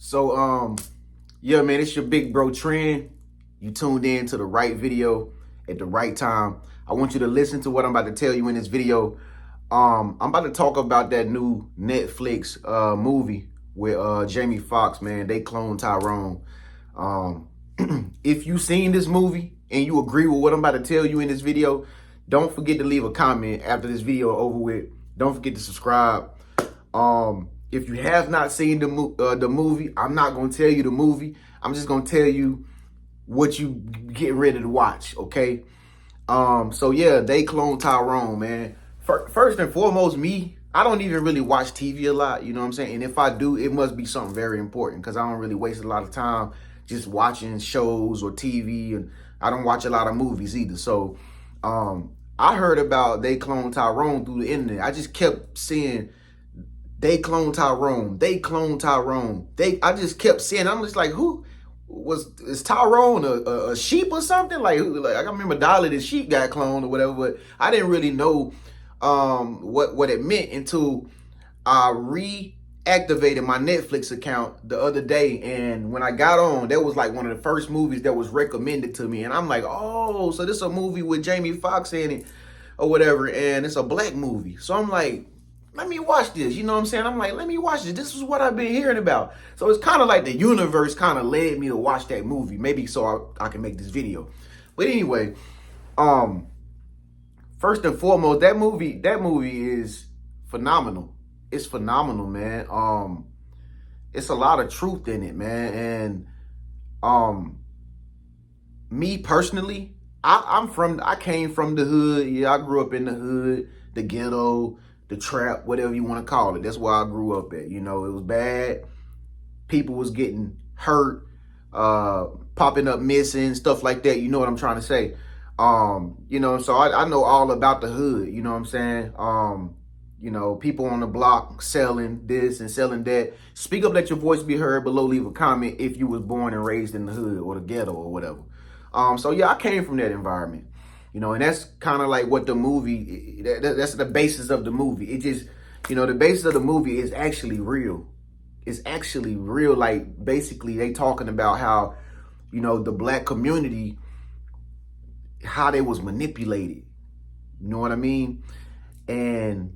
So, yeah, man, it's your big bro Tren. You tuned in to the right video at the right time. I want you to listen to what I'm about to tell you in this video. I'm about to talk about that new Netflix movie with Jamie Foxx, man. They Cloned Tyrone. If you seen this movie and you agree with what I'm about to tell you in this video, don't forget to leave a comment after this video over with. Don't forget to subscribe. If you have not seen the movie, I'm not going to tell you the movie. I'm just going to tell you what you get ready to watch, okay? So yeah, they Cloned Tyrone, man. First and foremost, I don't even really watch TV a lot, you know what I'm saying? And if I do, it must be something very important because I don't really waste a lot of time just watching shows or TV, and I don't watch a lot of movies either. So I heard about They Cloned Tyrone through the internet. I just kept seeing They Cloned Tyrone, They Cloned Tyrone. I just kept seeing, I'm just like, is Tyrone a sheep or something? Like I remember Dolly the sheep got cloned or whatever, but I didn't really know what it meant until I reactivated my Netflix account the other day. And when I got on, that was like one of the first movies that was recommended to me. And I'm like, oh, so this is a movie with Jamie Foxx in it or whatever. And it's a black movie. So I'm like, let me watch this. You know what I'm saying? I'm like, let me watch this. This is what I've been hearing about. So it's kind of like the universe kind of led me to watch that movie. Maybe so I can make this video. But anyway, first and foremost, that movie is phenomenal. It's phenomenal, man. It's a lot of truth in it, man. And me personally, I came from the hood. Yeah, I grew up in the hood, the ghetto, the trap, whatever you want to call it. That's where I grew up at. You know, it was bad. People was getting hurt, popping up missing, stuff like that. You know what I'm trying to say? You know, so I know all about the hood. You know what I'm saying? You know, people on the block selling this and selling that. Speak up, let your voice be heard. Below, leave a comment if you was born and raised in the hood or the ghetto or whatever. So yeah, I came from that environment. You know, and that's kind of like what the movie, that's the basis of the movie. It just, you know, the basis of the movie is actually real. It's actually real. Like, basically, they talking about how, you know, the black community, how they was manipulated. You know what I mean? And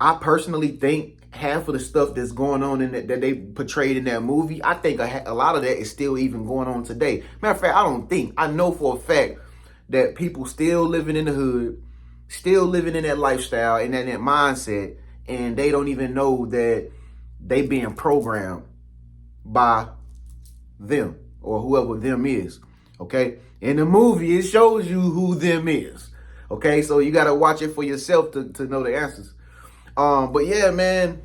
I personally think half of the stuff that's going on in that they portrayed in that movie, I think a lot of that is still even going on today. Matter of fact, I know for a fact that people still living in the hood, still living in that lifestyle and that mindset, and they don't even know that they being programmed by them or whoever them is, okay? In the movie, it shows you who them is, okay? So you got to watch it for yourself to know the answers. But yeah, man,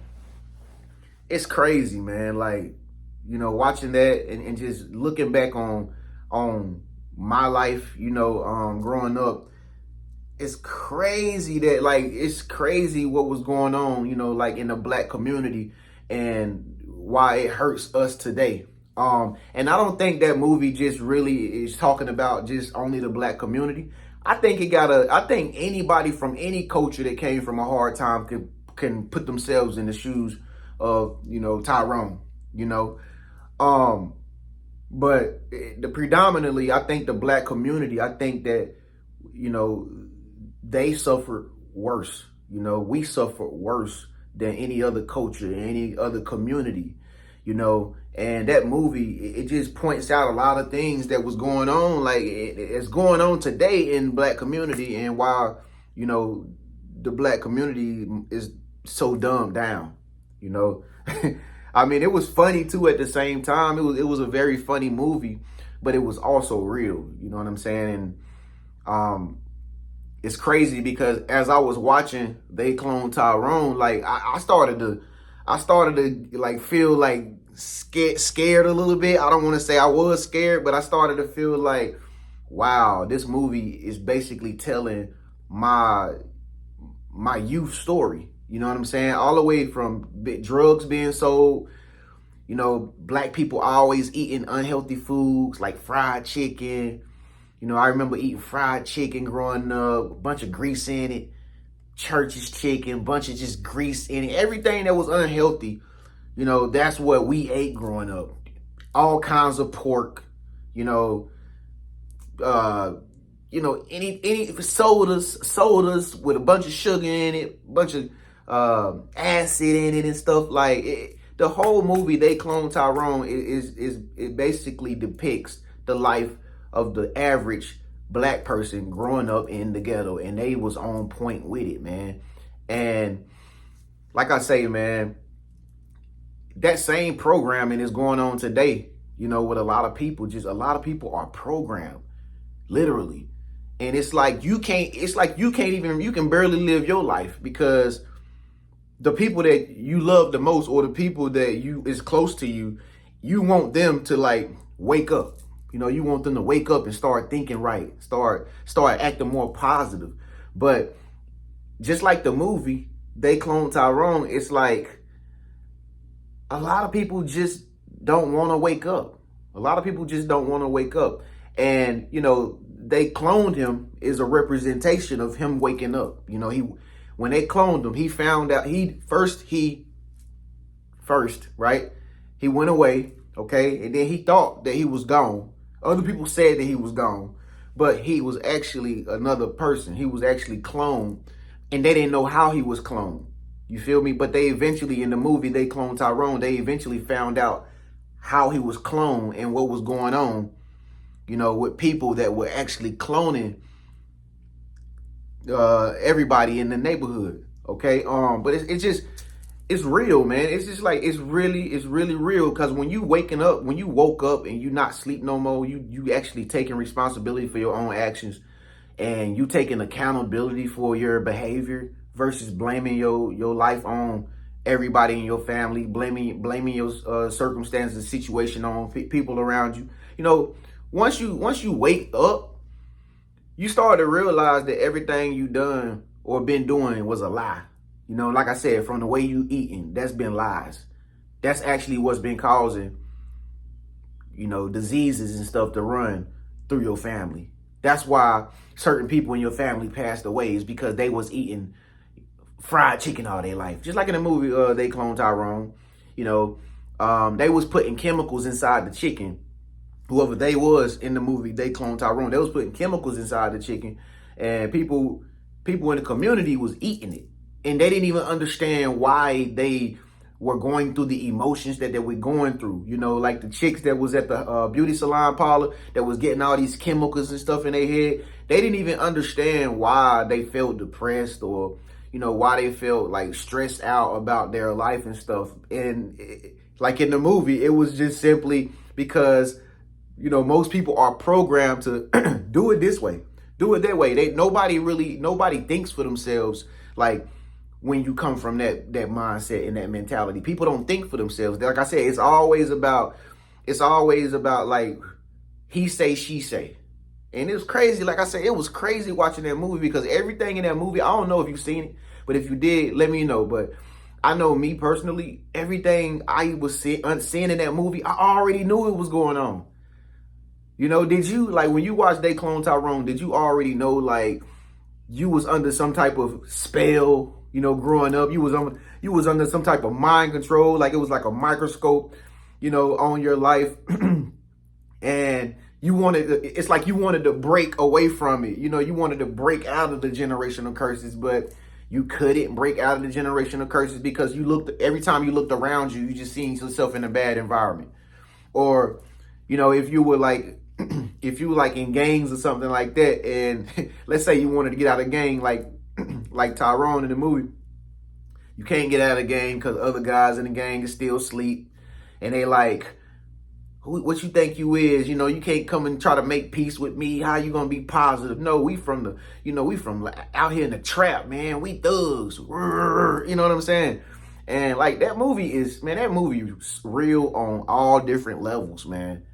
it's crazy, man. Like, you know, watching that and just looking back on my life, you know, growing up, it's crazy that, like, it's crazy what was going on, you know, like in the black community and why it hurts us today. And I don't think that movie just really is talking about just only the black community. I think I think anybody from any culture that came from a hard time can put themselves in the shoes of, you know, Tyrone, you know. But predominantly, I think the black community, I think that, you know, they suffered worse. You know, we suffered worse than any other culture, any other community, you know. And that movie, it just points out a lot of things that was going on. Like, it's going on today in black community, and while, you know, the black community is so dumbed down, you know. I mean, it was funny too at the same time. It was a very funny movie, but it was also real. You know what I'm saying? And it's crazy because as I was watching They Cloned Tyrone, like I started to like feel like scared a little bit. I don't want to say I was scared, but I started to feel like, wow, this movie is basically telling my youth story. You know what I'm saying? All the way from drugs being sold, you know, black people always eating unhealthy foods like fried chicken. You know, I remember eating fried chicken growing up, a bunch of grease in it, Church's chicken, bunch of just grease in it, everything that was unhealthy. You know, that's what we ate growing up. all kinds of pork, you know, uh, any sodas with a bunch of sugar in it, a bunch of acid in it and stuff like it. The whole movie, They Cloned Tyrone, it basically depicts the life of the average black person growing up in the ghetto, and they was on point with it, man. And like I say, man, that same programming is going on today, with a lot of people. Just a lot of people are programmed, literally. And it's like you can't even, you can barely live your life because the people that you love the most, or the people that you is close to you, you want them to like wake up. You want them to wake up and start thinking right, start acting more positive. But just like the movie, They Cloned Tyrone, it's like a lot of people just don't want to wake up. A lot of people just don't want to wake up. And, they cloned him is a representation of him waking up. When they cloned him, he found out first, right? He went away, okay? And then he thought that he was gone. Other people said that he was gone, but he was actually another person. He was actually cloned, and they didn't know how he was cloned. You feel me? But they eventually, in the movie, They Cloned Tyrone, they eventually found out how he was cloned and what was going on, with people that were actually cloning everybody in the neighborhood. Okay. But it's real, man. It's just like, it's really real. Cause when you woke up and you not sleep no more, you actually taking responsibility for your own actions, and you taking accountability for your behavior versus blaming your life on everybody in your family, blaming your circumstances, situation on people around you. Once you wake up, you start to realize that everything you done or been doing was a lie. Like I said, from the way you eating, that's been lies. That's actually what's been causing, diseases and stuff to run through your family. That's why certain people in your family passed away, is because they was eating fried chicken all their life. Just like in the movie, They Cloned Tyrone, they was putting chemicals inside the chicken. Whoever they was in the movie, They Cloned Tyrone, they was putting chemicals inside the chicken, and people in the community was eating it. And they didn't even understand why they were going through the emotions that they were going through. Like the chicks that was at the beauty salon parlor that was getting all these chemicals and stuff in their head. They didn't even understand why they felt depressed, or, why they felt like stressed out about their life and stuff. And like in the movie, it was just simply because, most people are programmed to do it this way, do it that way. Nobody thinks for themselves. Like, when you come from that mindset and that mentality, people don't think for themselves. Like I said, it's always about like he say, she say. And it was crazy. Like I said, it was crazy watching that movie, because everything in that movie, I don't know if you've seen it, but if you did, let me know. But I know, me personally, everything I was seeing in that movie, I already knew it was going on. Did you, like, when you watched They Cloned Tyrone, did you already know, like, you was under some type of spell, growing up? You was under some type of mind control, like it was like a microscope, on your life. And it's like you wanted to break away from it. You wanted to break out of the generational curses, but you couldn't break out of the generational curses because every time you looked around you, you just seen yourself in a bad environment. Or, if you were like, if you were like in gangs or something like that, and let's say you wanted to get out of gang, like Tyrone in the movie, you can't get out of the gang because other guys in the gang is still asleep, and they like, what you think you is? You can't come and try to make peace with me. How you gonna be positive? No, we from out here in the trap, man. We thugs. You know what I'm saying? And like that movie is real on all different levels, man.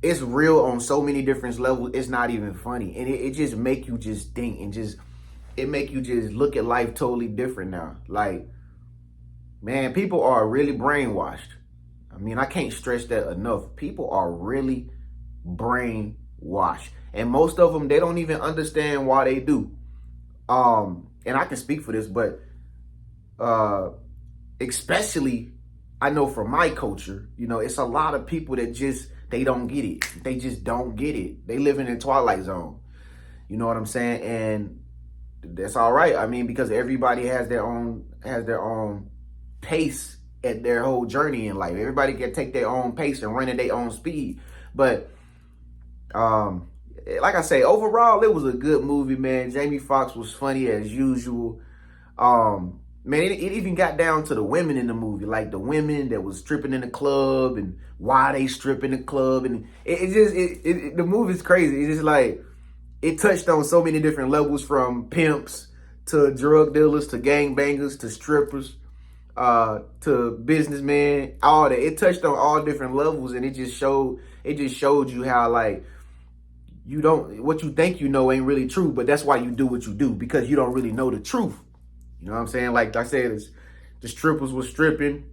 It's real on so many different levels. It's not even funny. And it just make you just think, and it make you just look at life totally different now. Like, man, people are really brainwashed. I mean, I can't stress that enough. People are really brainwashed. And most of them, they don't even understand why they do. And I can speak for this, but especially I know from my culture, you know, it's a lot of people that just, they don't get it. They just don't get it. They live in a twilight zone. You know what I'm saying? And that's all right. I mean, because everybody has their own pace at their whole journey in life. Everybody can take their own pace and run at their own speed. But like I say, overall, it was a good movie, man. Jamie Foxx was funny as usual. Man, it even got down to the women in the movie, like the women that was stripping in the club and why they strip in the club. And the movie's crazy. It's just like, it touched on so many different levels, from pimps to drug dealers to gangbangers to strippers to businessmen, all that. It touched on all different levels, and it just showed you how, like, what you think you know ain't really true, but that's why you do what you do, because you don't really know the truth. You know what I'm saying? Like I said, the strippers was stripping,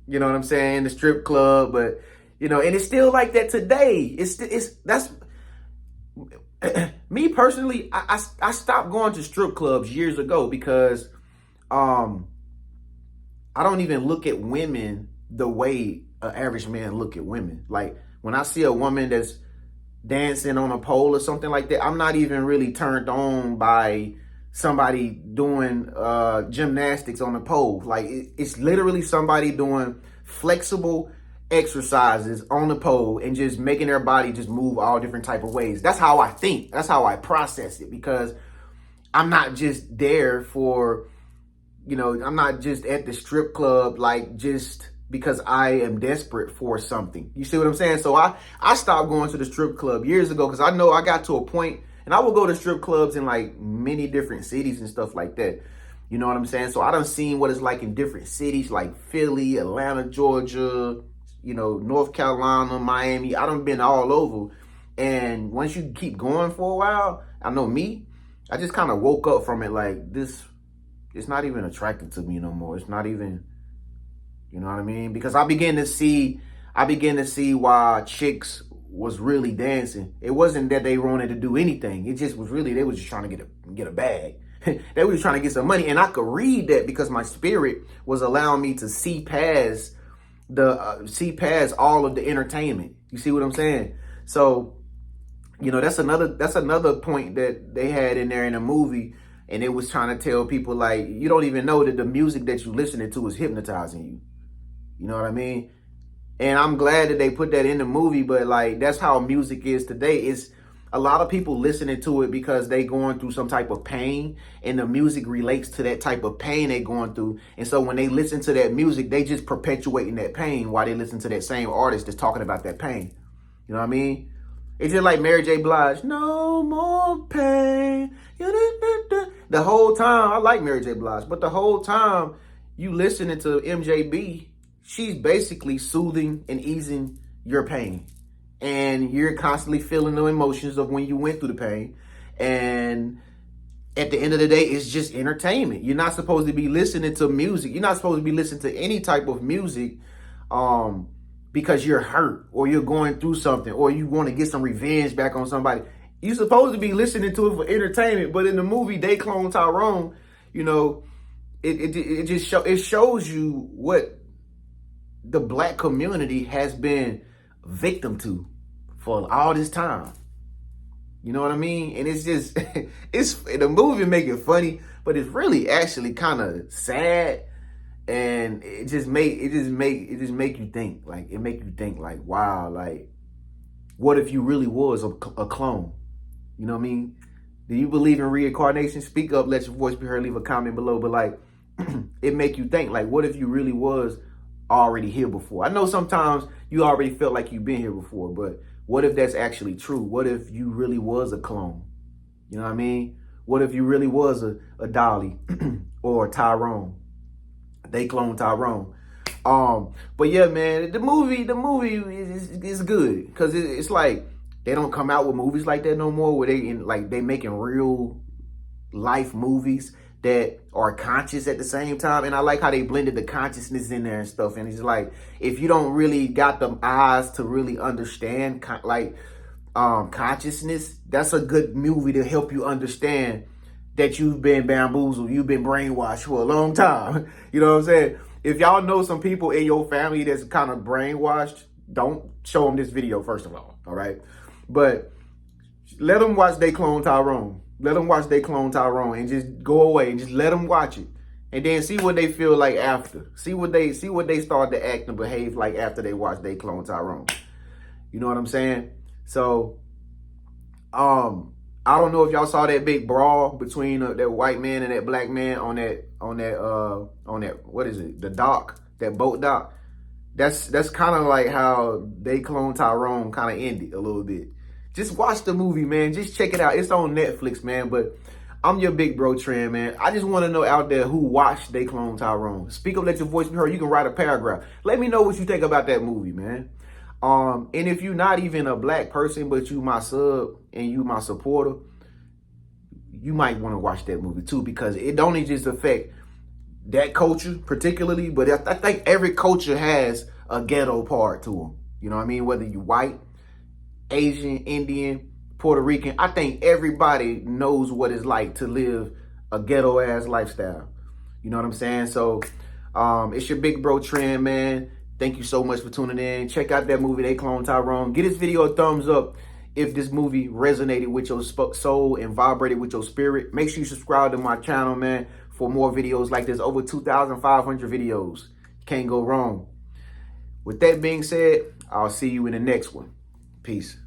you know what I'm saying, the strip club, but you know, and it's still like that today. That's me personally. I stopped going to strip clubs years ago because I don't even look at women the way an average man look at women. Like, when I see a woman that's dancing on a pole or something like that, I'm not even really turned on by somebody doing gymnastics on a pole. Like, it's literally somebody doing flexible exercises on the pole and just making their body just move all different type of ways. That's how I think. That's how I process it, because I'm not just there for, you know, I'm not just at the strip club like just because I am desperate for something. You see what I'm saying? So I stopped going to the strip club years ago because I know I got to a point, and I will go to strip clubs in like many different cities and stuff like that. You know what I'm saying? So I done seen what it's like in different cities like Philly, Atlanta, Georgia, you know, North Carolina, Miami. I done been all over. And once you keep going for a while, I know me, I just kind of woke up from it like, this, it's not even attractive to me no more. It's not even, you know what I mean? Because I began to see why chicks was really dancing. It wasn't that they wanted to do anything. It just was really, they was just trying to get a bag. They were just trying to get some money. And I could read that because my spirit was allowing me to see past all of the entertainment. You see what I'm saying? So, you know, that's another point that they had in there in the movie. And it was trying to tell people, like, you don't even know that the music that you listening to is hypnotizing you. You know what I mean? And I'm glad that they put that in the movie, but like, that's how music is today. It's a lot of people listening to it because they going through some type of pain, and the music relates to that type of pain they going through. And so when they listen to that music, they just perpetuating that pain while they listen to that same artist that's talking about that pain. You know what I mean? It's just like Mary J. Blige, no more pain. The whole time, I like Mary J. Blige, but the whole time you listening to MJB, she's basically soothing and easing your pain. And you're constantly feeling the emotions of when you went through the pain. And at the end of the day, it's just entertainment. You're not supposed to be listening to music. You're not supposed to be listening to any type of music because you're hurt or you're going through something or you want to get some revenge back on somebody. You're supposed to be listening to it for entertainment. But in the movie, They Cloned Tyrone, you know, it shows you what the black community has been victim to for all this time. You know what I mean? And it's just, the movie make it funny, but it's really actually kind of sad. And it just make you think, like, wow, like, what if you really was a clone? You know what I mean? Do you believe in reincarnation? Speak up, let your voice be heard, leave a comment below. But like, it make you think, like, what if you really was already here before? I know sometimes you already felt like you've been here before, but what if that's actually true? What if you really was a clone? You know what I mean? What if you really was a Dolly or a Tyrone? They Cloned Tyrone. But yeah, man, the movie is good because it's like they don't come out with movies like that no more, where they making real life movies that are conscious at the same time. And I like how they blended the consciousness in there and stuff. And it's like, if you don't really got the eyes to really understand consciousness, that's a good movie to help you understand that you've been bamboozled, you've been brainwashed for a long time. You know what I'm saying? if y'all know some people in your family that's kind of brainwashed, don't show them this video, first of all right? But let them watch They Clone Tyrone. Let them watch They Clone Tyrone and just go away and just let them watch it. And then see what they feel like after. See what they start to act and behave like after they watch They Clone Tyrone. You know what I'm saying? So, I don't know if y'all saw that big brawl between that white man and that black man on that what is it? The dock, that boat dock. That's kind of like how They Clone Tyrone kind of ended a little bit. Just watch the movie, man. Just check it out. It's on Netflix, man. But I'm your big bro, Tren, man. I just want to know out there who watched They Clone Tyrone. Speak up, let your voice be heard. You can write a paragraph. Let me know what you think about that movie, man. And if you're not even a black person, but you my sub and you my supporter, you might want to watch that movie too, because it don't just affect that culture particularly, but I think every culture has a ghetto part to them. You know what I mean? Whether you white, Asian, Indian, Puerto Rican, I think everybody knows what it's like to live a ghetto ass lifestyle. You know what I'm saying? So it's your big bro Tren, man. Thank you so much for tuning in. Check out that movie, They Clone Tyrone. Get this video a thumbs up if this movie resonated with your soul and vibrated with your spirit. Make sure you subscribe to my channel, man, for more videos like this. Over 2,500 videos. Can't go wrong. With that being said, I'll see you in the next one. Peace.